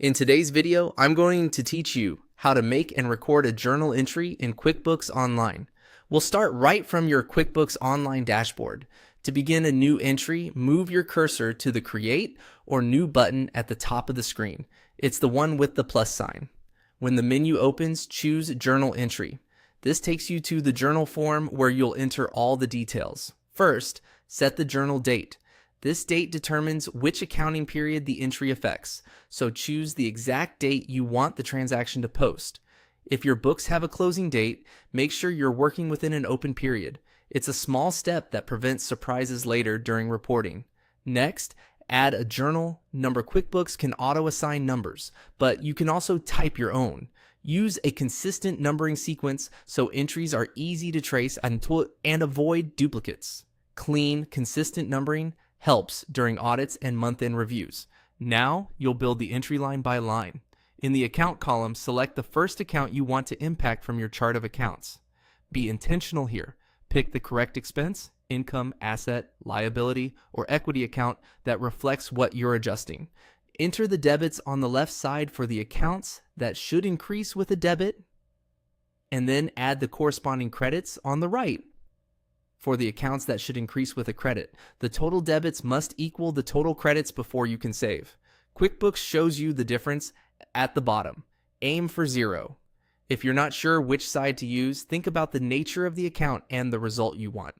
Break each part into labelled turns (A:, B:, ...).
A: In today's video, I'm going to teach you how to make and record a journal entry in QuickBooks Online. We'll start right from your QuickBooks Online dashboard. To begin a new entry, move your cursor to the Create or New button at the top of the screen. It's the one with the plus sign. When the menu opens, choose Journal Entry. This takes you to the journal form where you'll enter all the details. First, set the journal date. This date determines which accounting period the entry affects, so choose the exact date you want the transaction to post. If your books have a closing date, make sure you're working within an open period. It's a small step that prevents surprises later during reporting. Next, add a journal number. QuickBooks can auto-assign numbers, but you can also type your own. Use a consistent numbering sequence so entries are easy to trace and avoid duplicates. Clean, consistent numbering helps during audits and month-end reviews. Now, you'll build the entry line by line. In the account column, select the first account you want to impact from your chart of accounts. Be intentional here. Pick the correct expense, income, asset, liability, or equity account that reflects what you're adjusting. Enter the debits on the left side for the accounts that should increase with a debit, and then add the corresponding credits on the right for the accounts that should increase with a credit. The total debits must equal the total credits before you can save. QuickBooks shows you the difference at the bottom. Aim for 0. If you're not sure which side to use, think about the nature of the account and the result you want.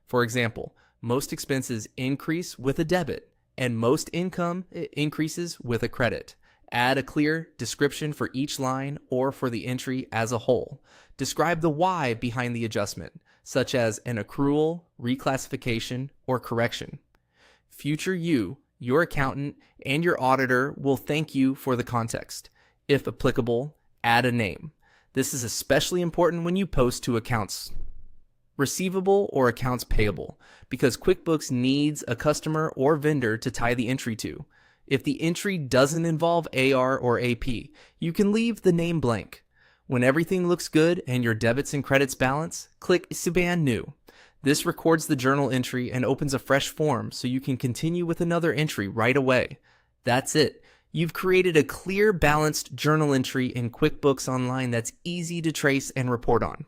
A: For example, most expenses increase with a debit, and most income increases with a credit. Add a clear description for each line or for the entry as a whole. Describe the why behind the adjustment, such as an accrual, reclassification, or correction. Future you, your accountant, and your auditor will thank you for the context. If applicable, add a name. This is especially important when you post to accounts receivable or accounts payable, because QuickBooks needs a customer or vendor to tie the entry to. If the entry doesn't involve AR or AP, you can leave the name blank. When everything looks good and your debits and credits balance, click Expand New. This records the journal entry and opens a fresh form so you can continue with another entry right away. That's it. You've created a clear, balanced journal entry in QuickBooks Online that's easy to trace and report on.